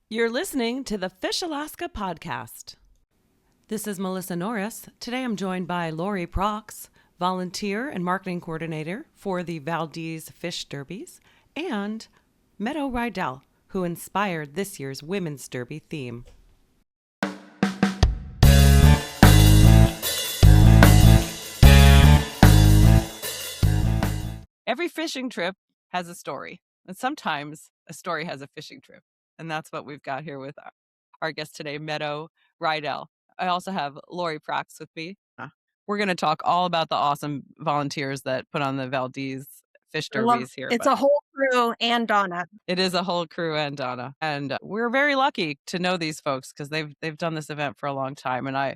You're listening to the Fish Alaska podcast. This is Melissa Norris. Today I'm joined by Lori Prox, volunteer and marketing coordinator for the Valdez Fish Derbies, and Meadow Rydell, who inspired this year's Women's Derby theme. Every fishing trip has a story, and sometimes a story has a fishing trip. And that's what we've got here with our guest today, Meadow Rydell. I also have Lori Prox with me. We're going to talk all about the awesome volunteers that put on the Valdez Fish Derbies here. It's a whole crew and Donna. It is a whole crew and Donna. And we're very lucky to know these folks because they've done this event for a long time. And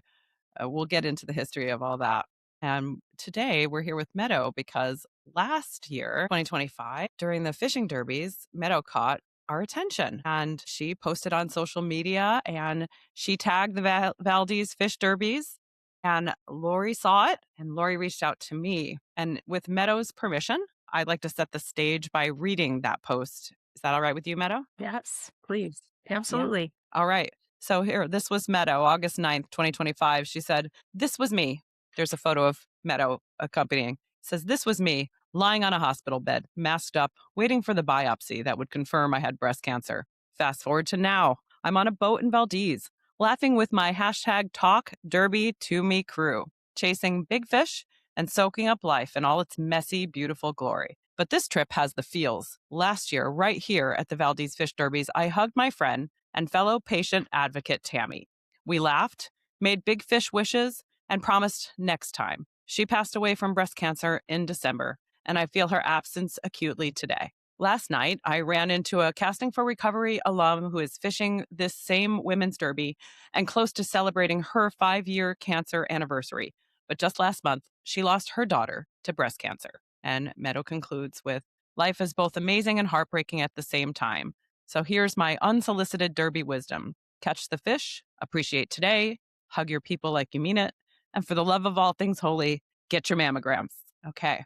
we'll get into the history of all that. And today we're here with Meadow because last year, 2025, during the fishing derbies, Meadow caught our attention and she posted on social media and she tagged the Valdez Fish Derbies. And Lori saw it and Lori reached out to me. And with Meadow's permission, I'd like to set the stage by reading that post. Is that all right with you, Meadow? Yes, please. Absolutely. Yeah. All right. So here, this was Meadow, August 9th, 2025. She said, "This was me." There's a photo of Meadow accompanying. It says, "This was me, lying on a hospital bed, masked up, waiting for the biopsy that would confirm I had breast cancer. Fast forward to now. I'm on a boat in Valdez, laughing with my hashtag Talk Derby to Me crew, chasing big fish and soaking up life in all its messy, beautiful glory. But this trip has the feels. Last year, right here at the Valdez Fish Derbies, I hugged my friend and fellow patient advocate Tammy. We laughed, made big fish wishes, and promised next time. She passed away from breast cancer in December, and I feel her absence acutely today. Last night, I ran into a Casting for Recovery alum who is fishing this same women's derby and close to celebrating her 5-year cancer anniversary. But just last month, she lost her daughter to breast cancer." And Meadow concludes with, "Life is both amazing and heartbreaking at the same time. So here's my unsolicited derby wisdom. Catch the fish, appreciate today, hug your people like you mean it, and for the love of all things holy, get your mammograms." Okay.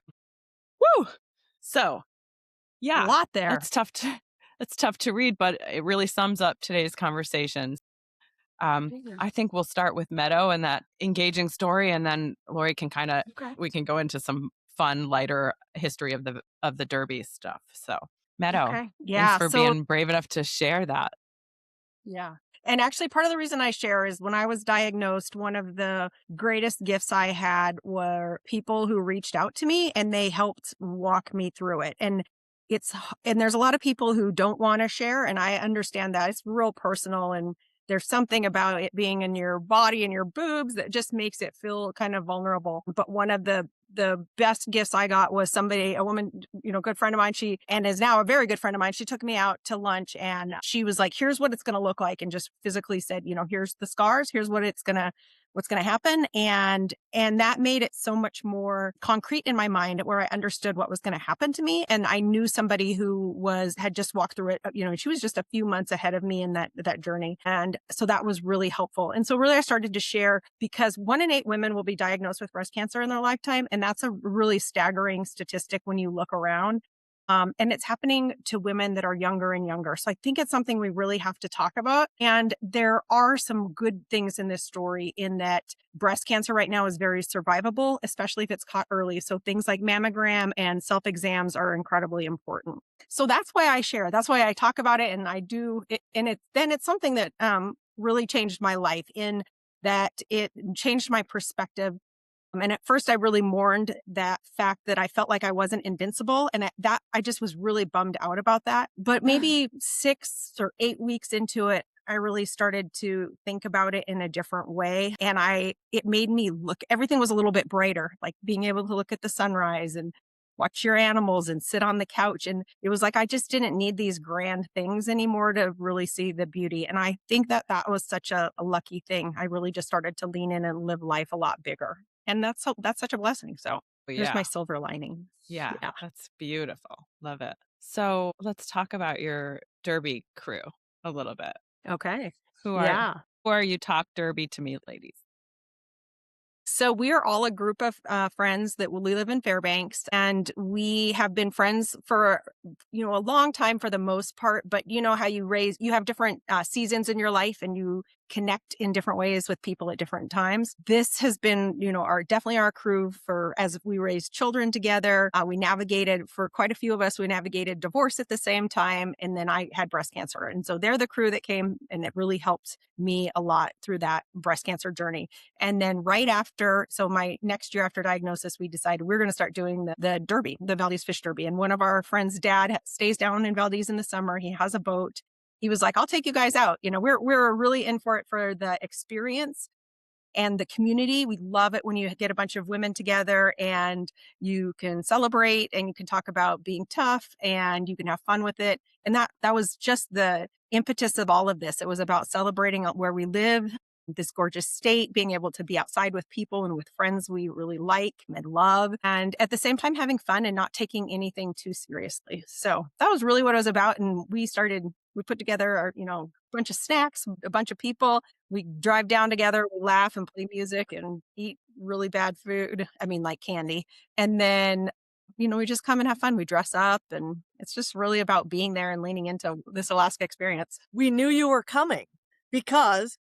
Woo! So, yeah. A lot there. It's tough to read, but it really sums up today's conversations. I think we'll start with Meadow and that engaging story, and then Lori can we can go into some fun, lighter history of the Derby stuff. So, Meadow, Okay. Yeah. thanks for being brave enough to share that. Yeah. And actually, part of the reason I share is when I was diagnosed, one of the greatest gifts I had were people who reached out to me and they helped walk me through it. And there's a lot of people who don't want to share. And I understand that it's real personal. And there's something about it being in your body and your boobs that just makes it feel kind of vulnerable. But one of the best gifts I got was a woman, good friend of mine, and is now a very good friend of mine. She took me out to lunch and she was like, "Here's what it's going to look like." And just physically said, "Here's the scars. Here's what's going to happen." And that made it so much more concrete in my mind where I understood what was going to happen to me. And I knew somebody who had just walked through it, she was just a few months ahead of me in that journey. And so that was really helpful. And so really I started to share because 1 in 8 women will be diagnosed with breast cancer in their lifetime. And that's a really staggering statistic when you look around. And it's happening to women that are younger and younger. So I think it's something we really have to talk about. And there are some good things in this story in that breast cancer right now is very survivable, especially if it's caught early. So things like mammogram and self-exams are incredibly important. So that's why I share. That's why I talk about it. And I do it. And it's something that really changed my life in that it changed my perspective. And at first, I really mourned that fact that I felt like I wasn't invincible. And I just was really bummed out about that. But maybe 6 or 8 weeks into it, I really started to think about it in a different way. And it made me everything was a little bit brighter, like being able to look at the sunrise and watch your animals and sit on the couch. And it was like, I just didn't need these grand things anymore to really see the beauty. And I think that was such a lucky thing. I really just started to lean in and live life a lot bigger. And that's such a blessing. So here's my silver lining. Yeah, that's beautiful. Love it. So let's talk about your Derby crew a little bit. Okay. Who are you? Talk Derby to me, ladies? So we are all a group of friends that we live in Fairbanks, and we have been friends for a long time for the most part. But you know how you have different seasons in your life, and you connect in different ways with people at different times. This has been our definitely our crew for as we raised children together. We navigated for quite a few of us. We navigated divorce at the same time, and then I had breast cancer, and so they're the crew that came, and it really helped me a lot through that breast cancer journey. And then right after, so my next year after diagnosis, we decided we're going to start doing the Derby, the Valdez Fish Derby. And one of our friends' dad stays down in Valdez in the summer. He has a boat. He was like, "I'll take you guys out." We're really in for it for the experience and the community. We love it when you get a bunch of women together and you can celebrate and you can talk about being tough and you can have fun with it. And that was just the impetus of all of this. It was about celebrating where we live, this gorgeous state, being able to be outside with people and with friends we really like and love, and at the same time having fun and not taking anything too seriously. So that was really what it was about. And we put together a bunch of snacks, a bunch of people. We drive down together, we laugh and play music and eat really bad food. I mean, like candy. And then, we just come and have fun. We dress up, and it's just really about being there and leaning into this Alaska experience. We knew you were coming because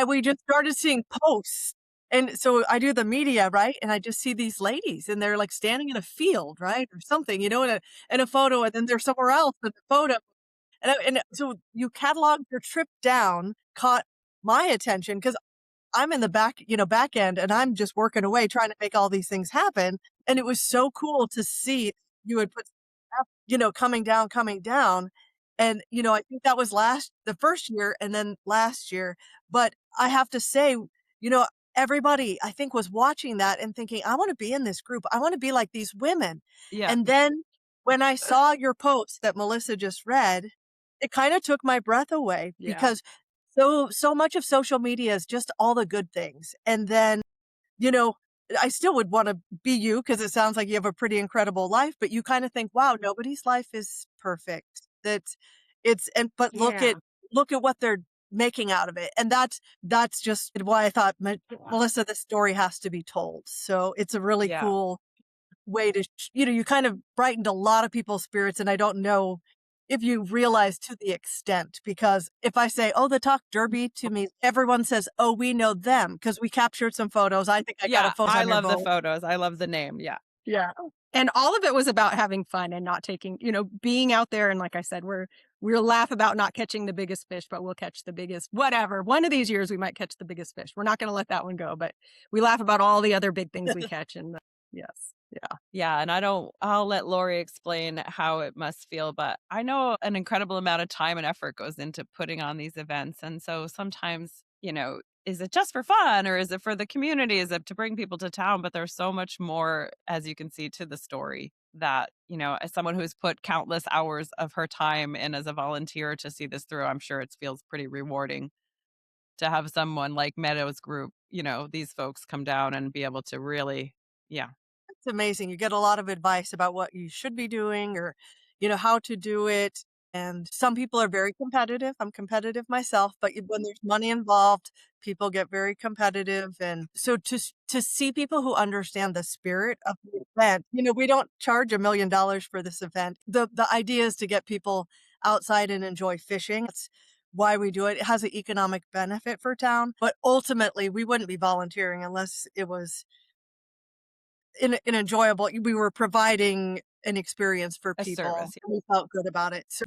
we just started seeing posts. And so I do the media, right? And I just see these ladies and they're like standing in a field, right? Or something, in a photo, and then they're somewhere else in the photo. And so you cataloged your trip down, caught my attention because I'm in the back end, and I'm just working away trying to make all these things happen. And it was so cool to see you had put, coming down, coming down. And, I think that was the first year and then last year. But I have to say, everybody I think was watching that and thinking, I want to be in this group. I want to be like these women. Yeah. And then when I saw your post that Melissa just read, it kind of took my breath away Yeah. because so much of social media is just all the good things. And then, you know, I still would want to be you because it sounds like you have a pretty incredible life, but you kind of think, wow, nobody's life is perfect. But Yeah. look at what they're making out of it. And that's just why I thought, Melissa, this story has to be told. So it's a really Yeah. cool way to, you kind of brightened a lot of people's spirits. And I don't know if you realize to the extent, because if I say, oh, the Talk Derby to me, everyone says, oh, we know them because we captured some photos. I think I got a Yeah. photo I on your love the boat. photos. I love the name. Yeah. Yeah. And all of it was about having fun and not taking, being out there. And like I said, we'll laugh about not catching the biggest fish, but we'll catch the biggest, whatever. One of these years we might catch the biggest fish. We're not going to let that one go, but we laugh about all the other big things we catch. And yes. Yeah. Yeah, and I'll let Lori explain how it must feel, but I know an incredible amount of time and effort goes into putting on these events. And so sometimes, is it just for fun or is it for the community? Is it to bring people to town? But there's so much more, as you can see, to the story that, as someone who's put countless hours of her time in as a volunteer to see this through, I'm sure it feels pretty rewarding to have someone like Meadows Group, these folks come down and be able to really, yeah. It's amazing. You get a lot of advice about what you should be doing or, how to do it. And some people are very competitive. I'm competitive myself, but when there's money involved, people get very competitive. And so to see people who understand the spirit of the event, we don't charge $1 million for this event. The idea is to get people outside and enjoy fishing. That's why we do it. It has an economic benefit for town, but ultimately we wouldn't be volunteering unless it was an enjoyable. We were providing an experience for A people. service. And we felt good about it. So,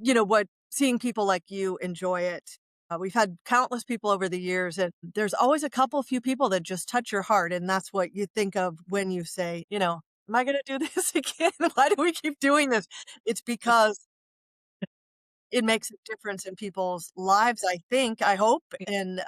seeing people like you enjoy it. We've had countless people over the years, and there's always few people that just touch your heart. And that's what you think of when you say, am I going to do this again? Why do we keep doing this? It's because it makes a difference in people's lives, I hope. And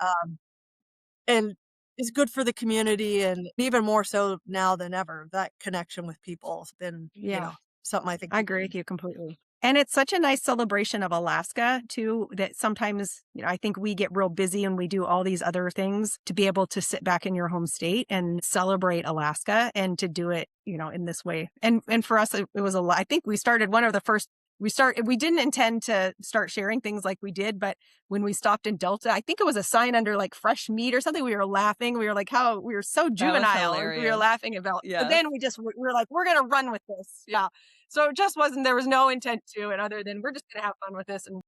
is good for the community, and even more so now than ever. That connection with people has been, Yeah. something I think I we agree need. with you completely. And it's such a nice celebration of Alaska too, that sometimes, I think we get real busy and we do all these other things to be able to sit back in your home state and celebrate Alaska and to do it, in this way. And for us, it was I think we started one of the first We didn't intend to start sharing things like we did, but when we stopped in Delta, I think it was a sign under like fresh meat or something. We were laughing. We were like, how we were so That was juvenile. And we were hilarious. laughing about, but Yes. then we were like, we're going to run with this. Yeah. So it just wasn't, there was no intent to it other than we're just going to have fun with this. And,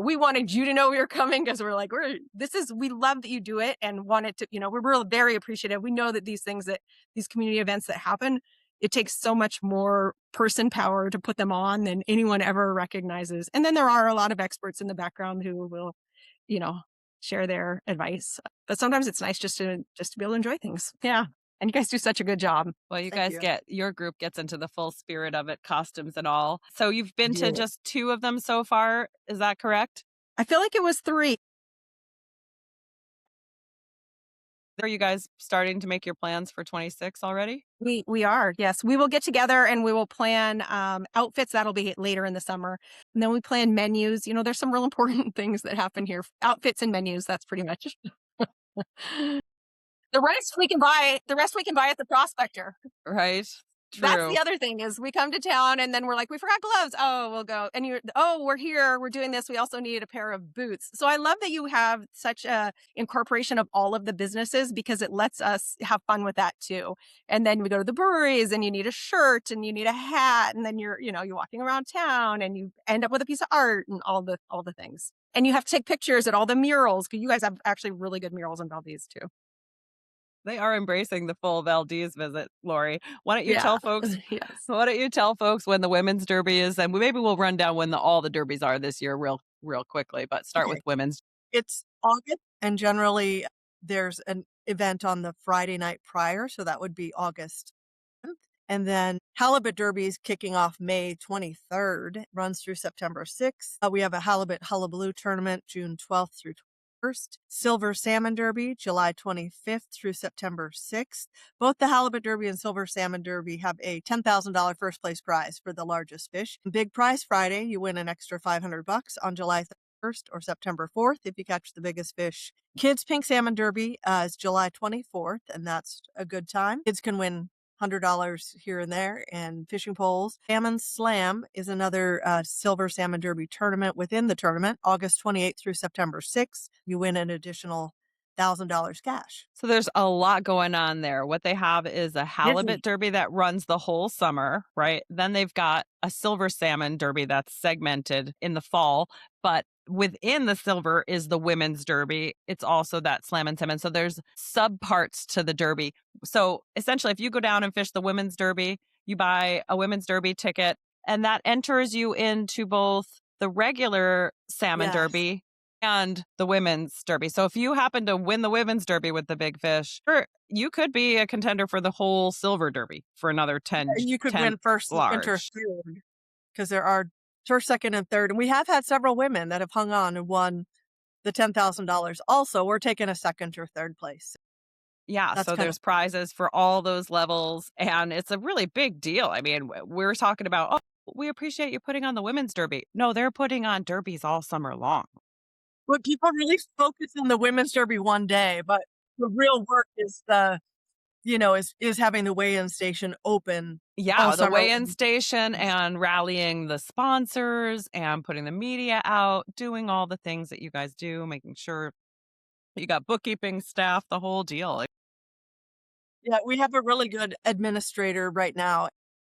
we wanted you to know we were coming because we're like, we love that you do it and wanted to, we're really very appreciative. We know that these community events that happen, it takes so much more person power to put them on than anyone ever recognizes. And then there are a lot of experts in the background who will, you know, share their advice. But sometimes it's nice just to be able to enjoy things. Yeah. And you guys do such a good job. Well, you Thank guys you. your group gets into the full spirit of it, costumes and all. So you've been to Yeah. just 2 of them so far. Is that correct? I feel like it was 3. Are you guys starting to make your plans for 26 already? We are, yes. We will get together and we will plan outfits. That'll be later in the summer. And then we plan menus. There's some real important things that happen here. Outfits and menus, that's pretty much. The rest we can buy at the Prospector. Right? That's True. the other thing is we come to town and then we're like, we forgot gloves. Oh, we'll go. And we're here. We're doing this. We also need a pair of boots. So I love that you have such a incorporation of all of the businesses because it lets us have fun with that too. And then we go to the breweries and you need a shirt and you need a hat. And then you're walking around town and you end up with a piece of art and all the things. And you have to take pictures at all the murals because you guys have actually really good murals in Valdez too. They are embracing the full Valdez visit, Lori. Why don't you Yeah. tell folks Yes. why don't you tell folks when the women's derby is, and maybe we'll run down when all the derbies are this year real quickly, but start with Okay. women's. It's August, and generally there's an event on the Friday night prior, so that would be August 10th. And then Halibut Derby is kicking off May 23rd, runs through September 6th. We have a Halibut Hullabaloo tournament June 12th through 21st. Silver Salmon Derby, July 25th through September 6th. Both the Halibut Derby and Silver Salmon Derby have a $10,000 first place prize for the largest fish. Big Prize Friday, you win an extra $500 on July 1st or September 4th if you catch the biggest fish. Kids Pink Salmon Derby is July 24th, and that's a good time. Kids can win $100 here and there and fishing poles. Salmon Slam is another Silver Salmon Derby tournament within the tournament, August 28th through September 6th. You win an additional $1,000 cash. So there's a lot going on there. What they have is a halibut Busy. derby that runs the whole summer, right? Then they've got a silver salmon derby that's segmented in the fall, but within the silver is the women's derby. It's also that slam and salmon. So there's subparts to the derby. So essentially, if you go down and fish the women's derby, you buy a women's derby ticket, and that enters you into both the regular salmon Yes. derby and the women's derby. So if you happen to win the women's derby with the big fish, you could be a contender for the whole silver derby for another 10 You could 10 win first, second, or large. third because there are first, second, and third. And we have had several women that have hung on and won the $10,000. Also, we're taking a second or third place. Yeah, That's so kind of there's prizes for all those levels, and it's a really big deal. I mean, we're talking about, oh, we appreciate you putting on the women's derby. No, they're putting on derbies all summer long. But people really focus on the women's derby one day, but the real work is is having the weigh-in station open all Yeah, the summer weigh-in long. station and rallying the sponsors and putting the media out, doing all the things that you guys do, making sure you got bookkeeping staff, the whole deal. Yeah, we have a really good administrator right now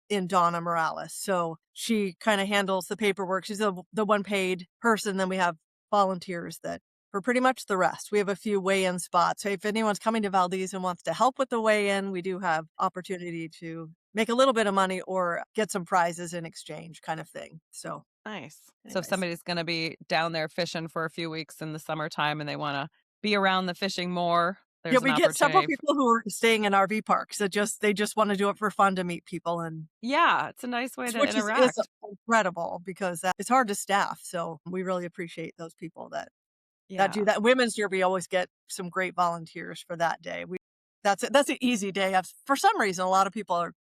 in Donna Morales. So she kind of handles the paperwork. She's the one paid person. Then we have volunteers that for pretty much the rest. We have a few weigh-in spots. So if anyone's coming to Valdez and wants to help with the weigh-in, we do have opportunity to make a little bit of money or get some prizes in exchange kind of thing. So Nice. So if anyways. somebody's going to be down there fishing for a few weeks in the summertime and they want to be around the fishing more, Yeah, there's an we get several opportunity. people who are staying in RV parks that they just want to do it for fun to meet people and Yeah, it's a nice way to which is interact. incredible because it's hard to staff. So we really appreciate those people that do Yeah. that. Women's Derby always get some great volunteers for that day. That's an easy day. For some reason, a lot of people are,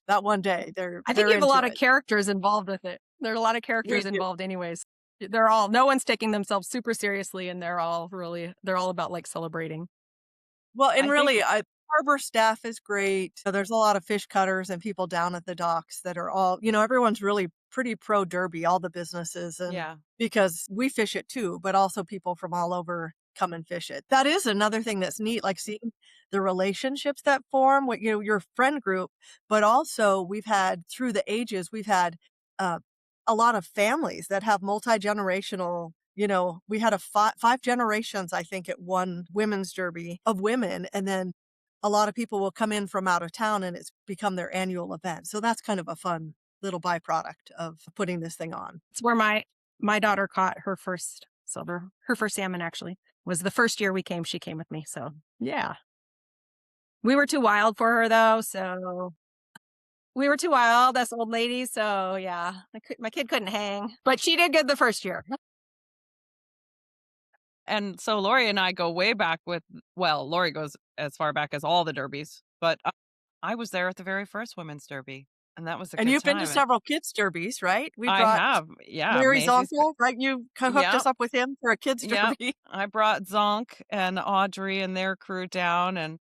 that one day I think they're you have a into lot of it. characters involved with it. There are a lot of We characters do. involved anyways. No one's taking themselves super seriously and they're all about like celebrating. Well, and I think really, harbor staff is great. There's a lot of fish cutters and people down at the docks that are all, everyone's really pretty pro derby, all the businesses, and Yeah. because we fish it too, but also people from all over come and fish it. That is another thing that's neat, like seeing the relationships that form with, your friend group, but also we've had through the ages, we've had uh, a lot of families that have multi-generational, we had a five generations, I think, at one women's derby of women. And then a lot of people will come in from out of town and it's become their annual event. So that's kind of a fun little byproduct of putting this thing on. It's where my daughter caught her first silver, her first salmon actually. Was the first year we came, she came with me. So yeah. We were too wild for her though, so we were too wild, us old ladies. So yeah, my kid couldn't hang, but she did good the first year. And so Lori and I go way back Lori goes as far back as all the derbies, but I was there at the very first women's derby, and that was a And good you've been to time. several kids' derbies, right? We I brought have, yeah, Larry's Maisie's. uncle, right? You hooked Yeah, us up with him for a kids' yeah. derby. I brought Zonk and Audrey and their crew down, and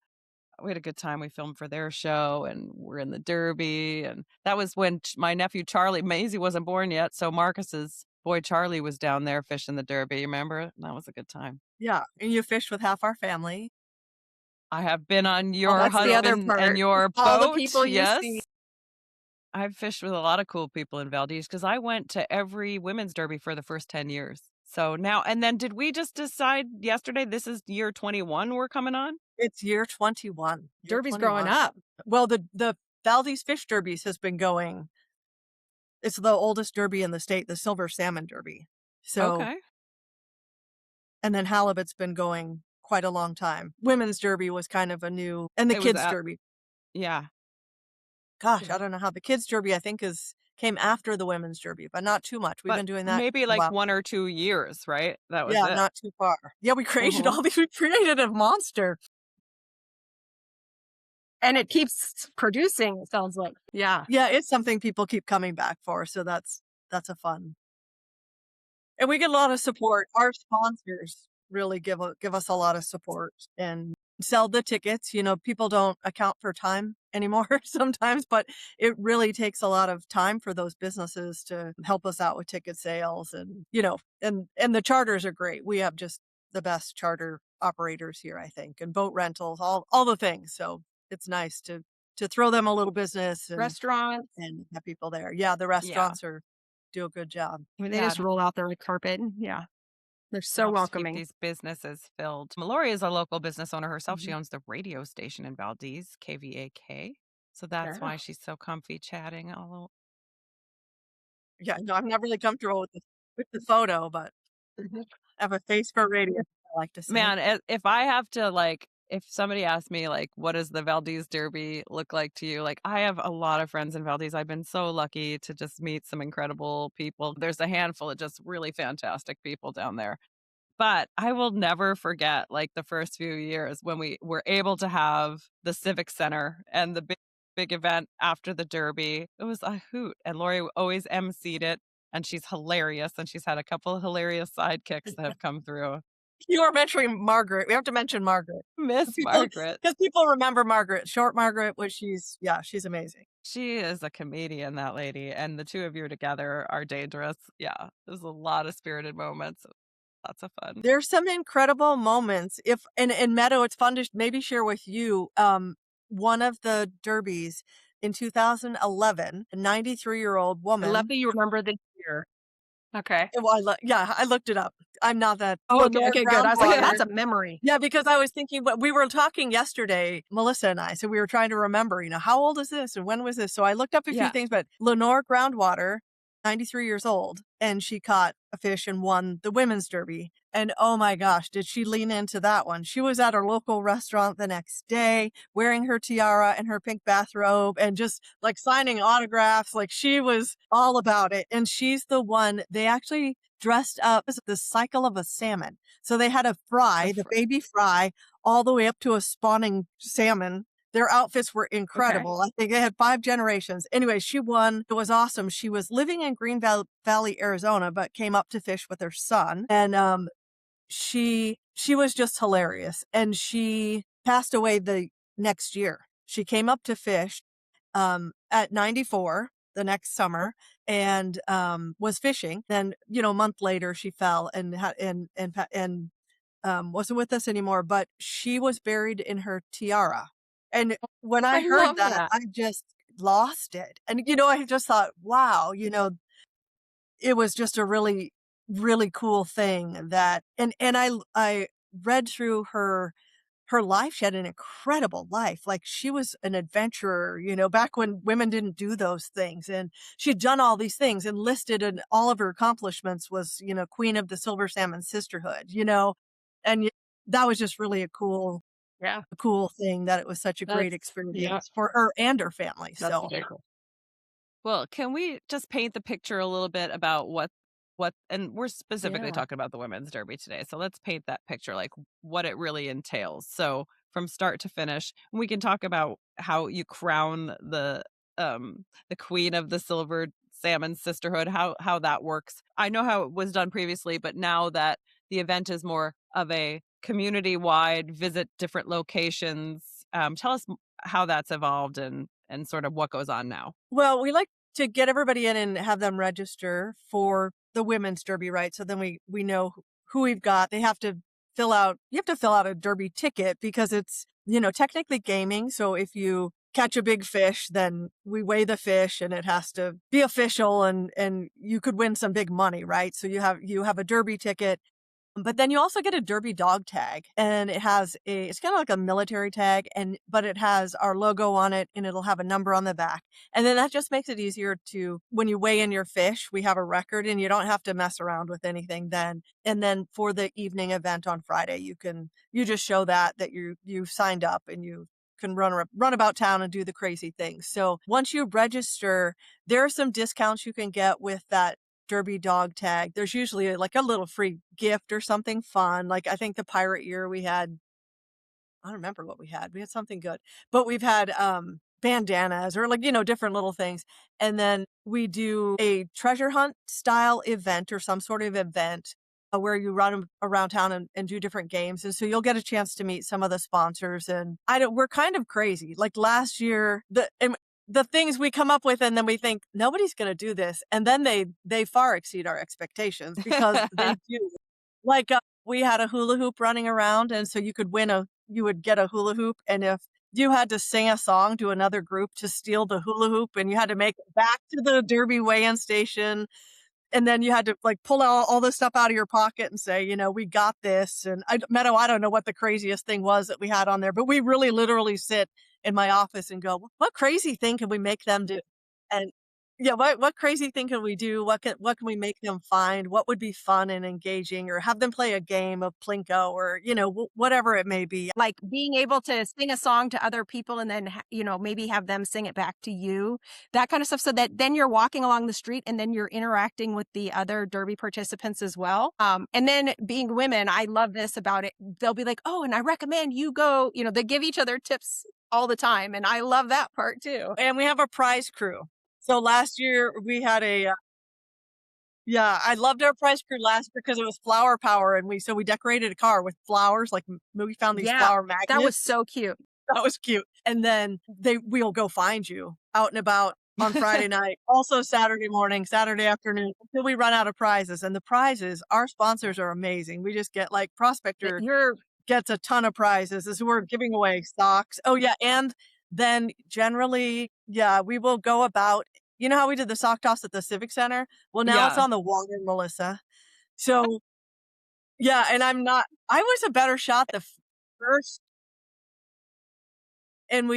we had a good time. We filmed for their show, and we're in the derby, and that was when my nephew Charlie, Maisie wasn't born yet, so Marcus's boy Charlie was down there fishing the derby. You remember? That was a good time. Yeah, and you fished with half our family. I have been on Oh, your that's the other husband and part. your All the boat. people you Yes. see. I've fished with a lot of cool people in Valdez because I went to every women's derby for the first 10 years. So now, and then did we just decide yesterday this is year 21 we're coming on? It's year 21. Year Derby's growing 21. up. Well, the Valdez Fish Derbies has been going. It's the oldest derby in the state, the Silver Salmon Derby. So, Okay. and then halibut's been going quite a long time. Women's Derby was kind of and the It was Kids at, Derby. yeah. Gosh, Yeah. I don't know how the Kids Derby, I think, came after the Women's Derby, but not too much. We've But been doing that maybe a like while. 1 or 2 years, right? That was Yeah, it. not too far. Yeah, we created Mhm. we created a monster. And it keeps producing, it sounds like. Yeah. Yeah, it's something people keep coming back for, so that's a fun. And we get a lot of support. Our sponsors really give us a lot of support and sell the tickets. People don't account for time anymore sometimes, but it really takes a lot of time for those businesses to help us out with ticket sales and, and the charters are great. We have just the best charter operators here, I think, and boat rentals, all the things. So it's nice to throw them a little business Restaurants. and have people there. Yeah, the Yeah. restaurants do a good job. I mean, they Yeah, just roll out their carpet. Yeah. They're it so helps keep welcoming. these businesses filled. Lori is a local business owner herself. She Mhm. owns the radio station in Valdez, KVAK. So that's Yeah. why she's so comfy chatting all. Yeah, no, I'm not really comfortable with the photo, but Mhm. I have a face for radio, I like to say. Man, if I have to if somebody asks me what does the Valdez Derby look like to you? I have a lot of friends in Valdez. I've been so lucky to just meet some incredible people. There's a handful of just really fantastic people down there. But I will never forget the first few years when we were able to have the Civic Center and the big event after the Derby. It was a hoot. And Lori always emceed it. And she's hilarious. And she's had a couple of hilarious sidekicks that have come through. You are mentioning Margaret. We have to mention Margaret. Miss Margaret. Because people remember Margaret. Short Margaret, which she's amazing. She is a comedian, that lady. And the two of you together are dangerous. Yeah. There's a lot of spirited moments. Lots of fun. There's some incredible moments. If in Meadow, it's fun to maybe share with you. One of the derbies in 2011, a 93-year-old I woman. love that you remember this year. Okay. Well, I looked it up. I'm not that. Oh, okay, Lenore good. I was like, Groundwater. that's a memory. Yeah, because I was thinking, but we were talking yesterday, Melissa and I, so we were trying to remember, how old is this and when was this? So I looked up a few Yeah. things, but Lenore Groundwater, 93 years old, and she caught a fish and won the women's derby. And oh my gosh, did she lean into that one? She was at her local restaurant the next day wearing her tiara and her pink bathrobe and just signing autographs. She was all about it. And she's the one, they actually dressed up as the cycle of a salmon. So they had a fry, the baby fry, all the way up to a spawning salmon. Their outfits were incredible. I think they had 5 generations. Anyway, she won. It was awesome. She was living in Green Valley, Arizona, but came up to fish with her son. And she was just hilarious. And she passed away the next year. She came up to fish at 94. the next summer and was fishing. Then, a month later she fell and wasn't with us anymore, but she was buried in her tiara. And when I I heard love that, that. I just lost it. And, I just thought, wow, it was just a really, really cool thing that, and I read through her life. She had an incredible life. Like she was an adventurer, back when women didn't do those things. And she'd done all these things and listed in all of her accomplishments was, Queen of the Silver Salmon Sisterhood, and that was just really Yeah. a cool thing that it was such a great That's yeah. experience for her and her family. That's So very cool. Well, can we just paint the picture a little bit about what and we're specifically Yeah. talking about the women's derby today. So let's paint that picture like what it really entails. So from start to finish, we can talk about how you crown the queen of the silver salmon sisterhood, how that works. I know how it was done previously, but now that the event is more of a community wide visit different locations, tell us how that's evolved and sort of what goes on now. well, we like to get everybody in and have them register for the women's derby, right? So then we know who we've got. You have to fill out a derby ticket because it's, technically gaming. So if you catch a big fish, then we weigh the fish and it has to be official and you could win some big money, right? So you have a derby ticket. But then you also get a derby dog tag and it's kind of like a military tag but it has our logo on it and it'll have a number on the back. And then that just makes it easier when you weigh in your fish, we have a record and you don't have to mess around with anything then. And then for the evening event on Friday, you just show that you signed up and you can run about town and do the crazy things. So once you register, there are some discounts you can get with that derby dog tag. There's usually like a little free gift or something fun. Like I think the pirate year I don't remember what we had. We had something good. But we've had bandanas or like, different little things. And then we do a treasure hunt style event or some sort of event where you run around town and do different games. And so you'll get a chance to meet some of the sponsors. And we're kind of crazy. Like last year, the things we come up with and then we think nobody's going to do this. And then they far exceed our expectations because they do. Like we had a hula hoop running around. And so you would get a hula hoop. And if you had to sing a song to another group to steal the hula hoop and you had to make it back to the derby weigh-in station, and then you had to like pull all this stuff out of your pocket and say, we got this. And Meadow, I don't know what the craziest thing was that we had on there, but we really literally sit in my office and go, what crazy thing can we make them do? And yeah, what crazy thing can we do? What can we make them find? What would be fun and engaging, or have them play a game of Plinko, or whatever it may be. Like being able to sing a song to other people and then, maybe have them sing it back to you, that kind of stuff. So that then you're walking along the street and then you're interacting with the other derby participants as well. And then being women, I love this about it. They'll be like, oh, and I recommend you go, they give each other tips all the time. And I love that part too. And we have a prize crew. So last year we had I loved our prize crew last year because it was flower power, and we decorated a car with flowers. Like we found these flower magnets. That was so cute. That was cute. And then we'll go find you out and about on Friday night, also Saturday morning, Saturday afternoon, until we run out of prizes. And the prizes, our sponsors are amazing. We just get like Prospector gets a ton of prizes as we're giving away socks. Oh yeah, and then generally, we will go about. You know how we did the sock toss at the Civic Center? Well, now it's on the water, Melissa. So, and I was a better shot the first. And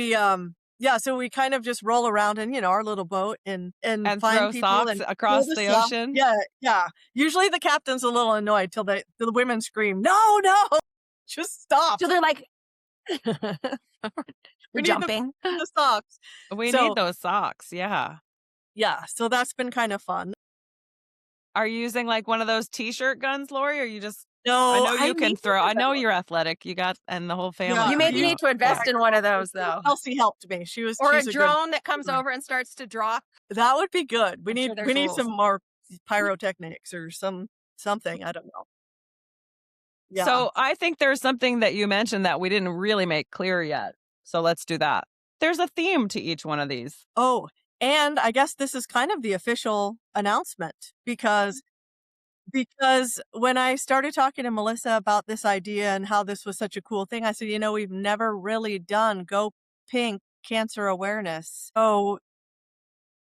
so we kind of just roll around in, our little boat and And find throw people socks and across throw the sock. ocean? Yeah. Usually the captain's a little annoyed till the women scream, no, just stop. So they're like, We need jumping. the socks. We need those socks. Yeah. Yeah. So that's been kind of fun. Are you using like one of those t-shirt guns, Lori? Or you just, No, I know you can need throw. to I know know. you're athletic. You got, and the whole family. Yeah. You can maybe do need to invest in one of those though. Elsie helped me. Or a she's drone that comes swimmer. over and starts to drop. That would be good. We I'm sure need there's rules. some more pyrotechnics or something. I don't know. Yeah. So I think there's something that you mentioned that we didn't really make clear yet. So let's do that. There's a theme to each one of these. Oh, And I guess this is kind of the official announcement because when I started talking to Melissa about this idea and how this was such a cool thing, I said, we've never really done Go Pink cancer awareness. So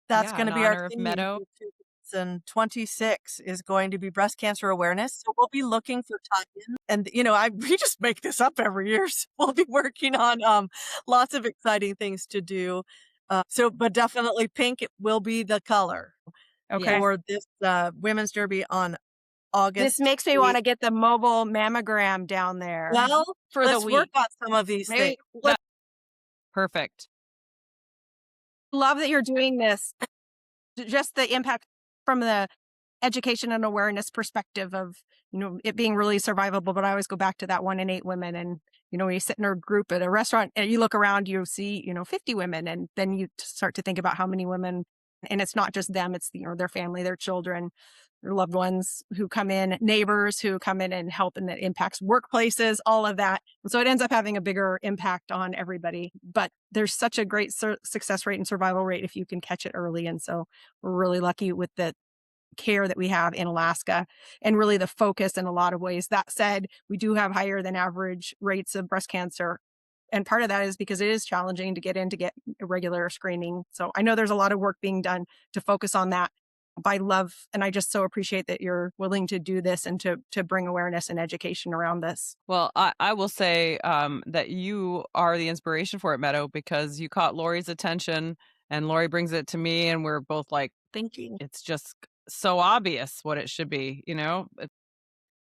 that's Yeah, going in to be our honor of theme Meadow. for 2026 is going to be breast cancer awareness. So we'll be looking for tie-in. And, we just make this up every year. So we'll be working on lots of exciting things to do. But definitely pink will be the color Okay. Yes. for this Women's Derby on This August makes me 8th. want to get the mobile mammogram down there Well, for the let's work week. on some of these Maybe things. Perfect. love that you're doing this. Just the impact from the education and awareness perspective of, it being really survivable. But I always go back to that 1 in 8 women. And, when you sit in a group at a restaurant and you look around, you see, 50 women. And then you start to think about how many women, and it's not just them, it's, their family, their children, their loved ones who come in, neighbors who come in and help, and that impacts workplaces, all of that. And so it ends up having a bigger impact on everybody. But there's such a great success rate and survival rate if you can catch it early. And so we're really lucky with the care that we have in Alaska and really the focus in a lot of ways. That said, we do have higher than average rates of breast cancer. And part of that is because it is challenging to get in to get regular screening. So I know there's a lot of work being done to focus on that. But I love, and I just so appreciate that you're willing to do this and to bring awareness and education around this. Well, I will say that you are the inspiration for it, Meadow, because you caught Lori's attention and Lori brings it to me, and we're both like, Thank you. it's just so obvious what it should be, Yeah,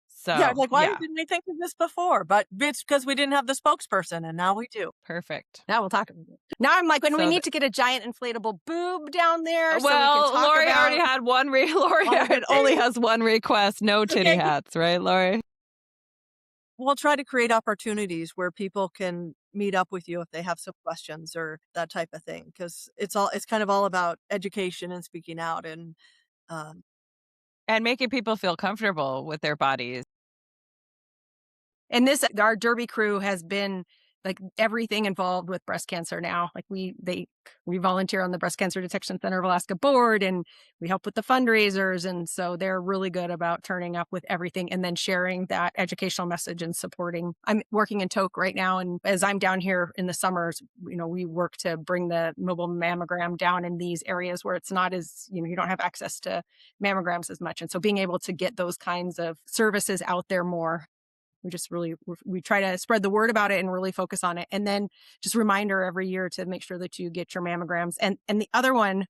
So, like, why yeah, didn't we think of this before? But it's because we didn't have the spokesperson, and now we do. perfect. Now we'll talk about it. Now I'm like, when we So need to get a giant inflatable boob down there so we can well, talk Lori about. already had one. Lori Oh, did only she? has one request: no titty Okay. hats, right, Lori? We'll try to create opportunities where people can meet up with you if they have some questions or that type of thing, because it's kind of all about education and speaking out and um, And making people feel comfortable with their bodies. And our Derby crew has been like everything involved with breast cancer now. Like we volunteer on the Breast Cancer Detection Center of Alaska board, and we help with the fundraisers. And so they're really good about turning up with everything and then sharing that educational message and supporting. I'm working in Tok right now. And as I'm down here in the summers, we work to bring the mobile mammogram down in these areas where it's not as, you don't have access to mammograms as much. And so being able to get those kinds of services out there more, we try to spread the word about it and really focus on it. And then just reminder every year to make sure that you get your mammograms. And the other one,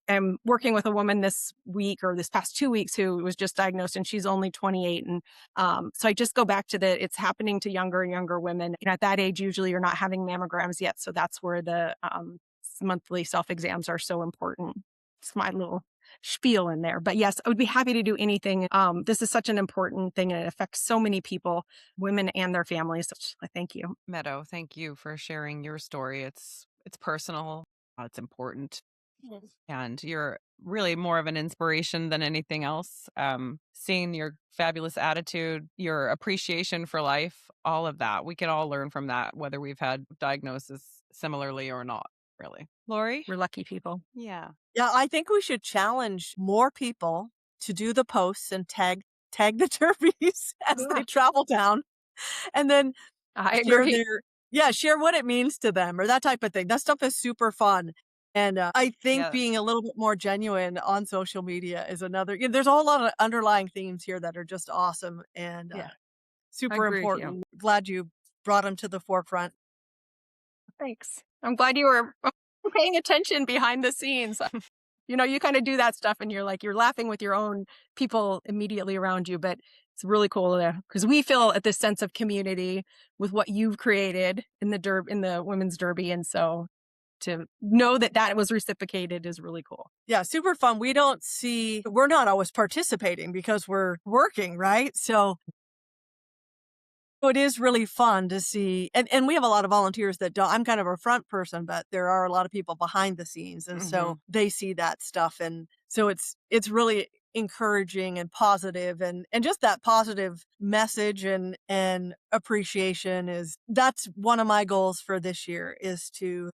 I'm working with a woman this week or this past 2 weeks who was just diagnosed, and she's only 28. And so I just go back to it's happening to younger and younger women. At that age, usually you're not having mammograms yet. So that's where the monthly self-exams are so important. It's my little spiel in there. But yes, I would be happy to do anything. This is such an important thing, and it affects so many people, women and their families. So thank you. Meadow, thank you for sharing your story. It's personal. It's important. And you're really more of an inspiration than anything else. Seeing your fabulous attitude, your appreciation for life, all of that. We can all learn from that, whether we've had diagnosis similarly or not, really. Lori? We're lucky people. Yeah. yeah, I think we should challenge more people to do the posts and tag the derbies as they travel down, and then I share agree. share what it means to them or that type of thing. That stuff is super fun. And I think Yeah. being a little bit more genuine on social media is another. There's a whole lot of underlying themes here that are just awesome and super agree with you. important. Glad you brought them to the forefront. Thanks. I'm glad you were paying attention behind the scenes. You kind of do that stuff and you're laughing with your own people immediately around you, but it's really cool because we feel at this sense of community with what you've created in the women's derby. And so to know that was reciprocated is really cool. Yeah, super fun. We're not always participating because we're working, right? So it is really fun to see. And we have a lot of volunteers that don't. I'm kind of a front person, but there are a lot of people behind the scenes. And so they see that stuff. And so it's really encouraging and positive, and just that positive message and appreciation that's one of my goals for this year, is to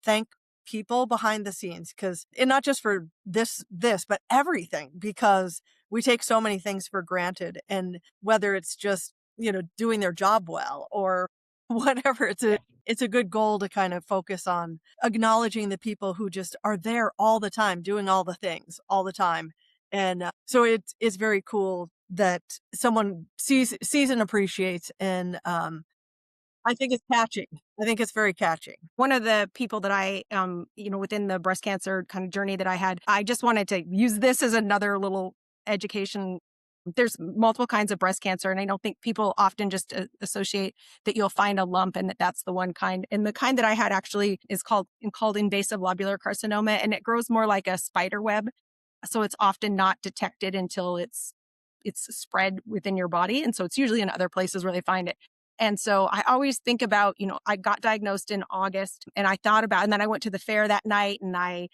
thank people behind the scenes, and not just for this, but everything, because we take so many things for granted. And whether it's just, doing their job well or whatever, it's a good goal to kind of focus on acknowledging the people who just are there all the time, doing all the things all the time. And so it's very cool that someone sees and appreciates. And I think it's catching. I think it's very catching. One of the people that I, within the breast cancer kind of journey that I had, I just wanted to use this as another little education. There's multiple kinds of breast cancer, and I don't think people often just associate that you'll find a lump and that's the one kind. And the kind that I had actually is called invasive lobular carcinoma, and it grows more like a spider web. So it's often not detected until it's spread within your body. And so it's usually in other places where they find it. And so I always think about, I got diagnosed in August, and I thought about, and then I went to the fair that night, and I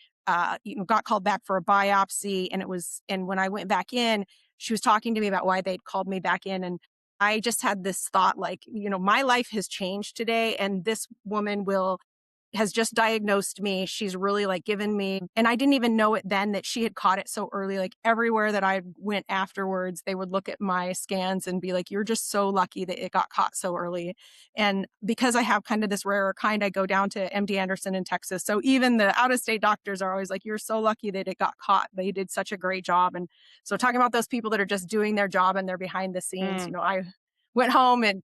got called back for a biopsy. And when I went back in, she was talking to me about why they'd called me back in. And I just had this thought, like, my life has changed today, and this woman has just diagnosed me. She's really like given me, and I didn't even know it then that she had caught it so early. Like everywhere that I went afterwards, they would look at my scans and be like, "You're just so lucky that it got caught so early." And because I have kind of this rarer kind, I go down to MD Anderson in Texas. So even the out of state doctors are always like, "You're so lucky that it got caught. They did such a great job." And so talking about those people that are just doing their job and they're behind the scenes, I went home and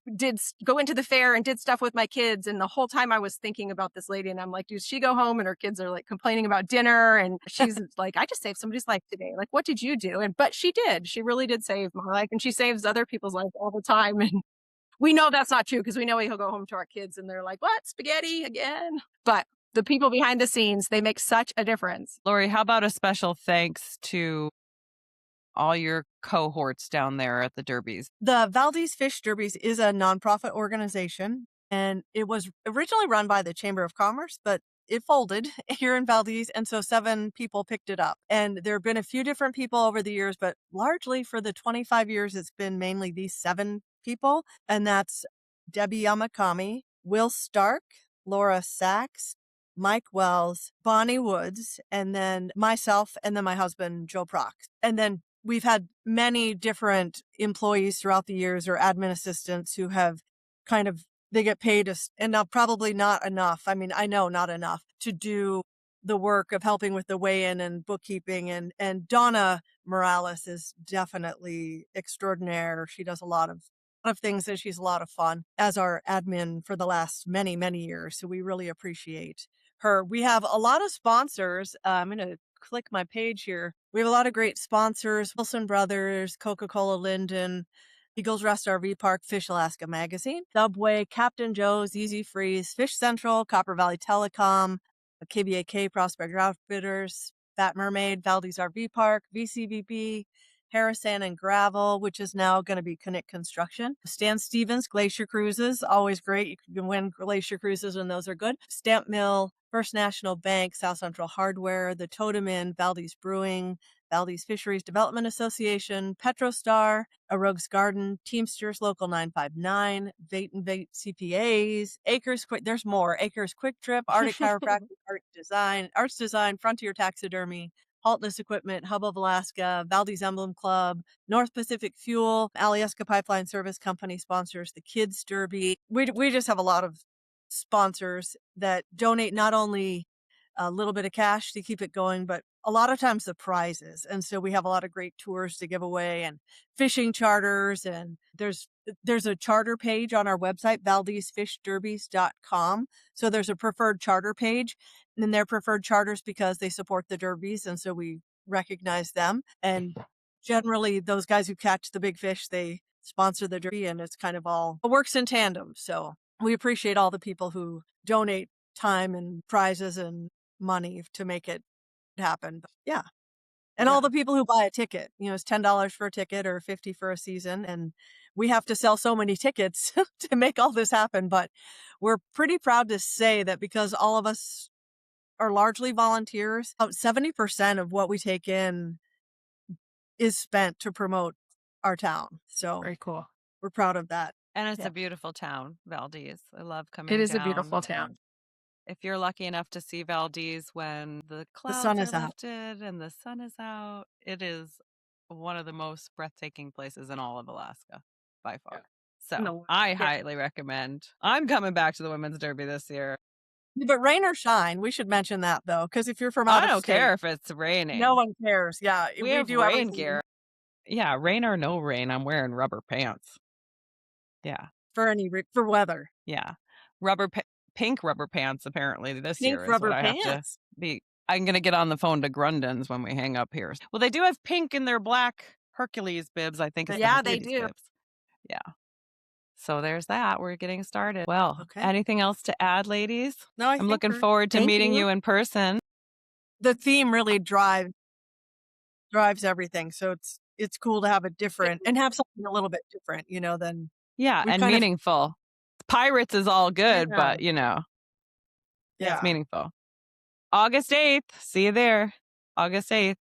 go into the fair and did stuff with my kids. And the whole time I was thinking about this lady, and I'm like, does she go home and her kids are like complaining about dinner? And she's like, I just saved somebody's life today. Like, what did you do? But she did. She really did save my life, and she saves other people's life all the time. And we know that's not true, because we know we'll go home to our kids and they're like, what, spaghetti again? But the people behind the scenes, they make such a difference. Lori, how about a special thanks to all your cohorts down there at the derbies? The Valdez Fish Derbies is a nonprofit organization, and it was originally run by the Chamber of Commerce, but it folded here in Valdez, and so 7 people picked it up. And there have been a few different people over the years, but largely for the 25 years, it's been mainly these 7 people, and that's Debbie Yamakami, Will Stark, Laura Sachs, Mike Wells, Bonnie Woods, and then myself, and then my husband, Joe Prox. And then we've had many different employees throughout the years, or admin assistants, who have they get paid and now probably not enough. I mean, I know not enough to do the work of helping with the weigh-in and bookkeeping. And Donna Morales is definitely extraordinaire. She does a lot of things, and she's a lot of fun as our admin for the last many, many years. So we really appreciate her. We have a lot of sponsors. I'm going to click my page here. We have a lot of great sponsors: Wilson Brothers, Coca-Cola Linden, Eagles Rest RV Park, Fish Alaska Magazine, Subway, Captain Joe's, Easy Freeze, Fish Central, Copper Valley Telecom, KBAK, Prospect Outfitters, Fat Mermaid, Valdez RV Park, VCVP, Harris Sand and Gravel, which is now going to be Connect Construction, Stan Stevens, Glacier Cruises, always great. You can win Glacier Cruises when those are good. Stamp Mill, First National Bank, South Central Hardware, The Totem Inn, Valdez Brewing, Valdez Fisheries Development Association, Petrostar, A Rogue's Garden, Teamsters Local 959, Vait and Vait CPAs, Acres Quick, there's more, Acres Quick Trip, Arctic Chiropractic, Arts Design, Frontier Taxidermy, Haltness Equipment, Hub of Alaska, Valdez Emblem Club, North Pacific Fuel, Alyeska Pipeline Service Company sponsors the Kids Derby. We just have a lot of sponsors that donate not only a little bit of cash to keep it going, but a lot of times the prizes. And so we have a lot of great tours to give away, and fishing charters. And there's a charter page on our website, valdezfishderbies.com. So there's a preferred charter page, and they're preferred charters because they support the derbies. And so we recognize them. And generally those guys who catch the big fish, they sponsor the derby, and it's kind of all works in tandem. So we appreciate all the people who donate time and prizes and money to make it happen. But yeah. And all the people who buy a ticket, it's $10 for a ticket or $50 for a season. And we have to sell so many tickets to make all this happen. But we're pretty proud to say that because all of us are largely volunteers, about 70% of what we take in is spent to promote our town. So Very cool. we're proud of that. And it's a beautiful town, Valdez. I love coming It is a down, beautiful town. and if you're lucky enough to see Valdez when the The clouds sun are is out. lifted and the sun is out, it is one of the most breathtaking places in all of Alaska by far. Yeah. So No, I yeah. highly recommend. I'm coming back to the Women's Derby this year. But rain or shine, we should mention that though, because if you're from out I of don't state, care if it's raining. no one cares. Yeah, We we have do rain everything gear. Yeah, rain or no rain, I'm wearing rubber pants. Yeah, for weather. yeah. Pink rubber pants apparently this Pink year is rubber what I have to pants. be. I'm gonna get on the phone to Grundon's when we hang up here. Well, they do have pink in their black Hercules bibs. I think it's the Yeah, they Hercules do. bibs. Yeah. So there's that. We're getting started. Well, Okay. anything else to add, ladies? No, I I'm think looking we're forward to Thank meeting you. you in person. the theme really drives everything. So it's cool to have a different and have something a little bit different, than Yeah, we've and kind of meaningful. Pirates is all good, Yeah. but it's yeah. meaningful. August 8th. See you there. August 8th.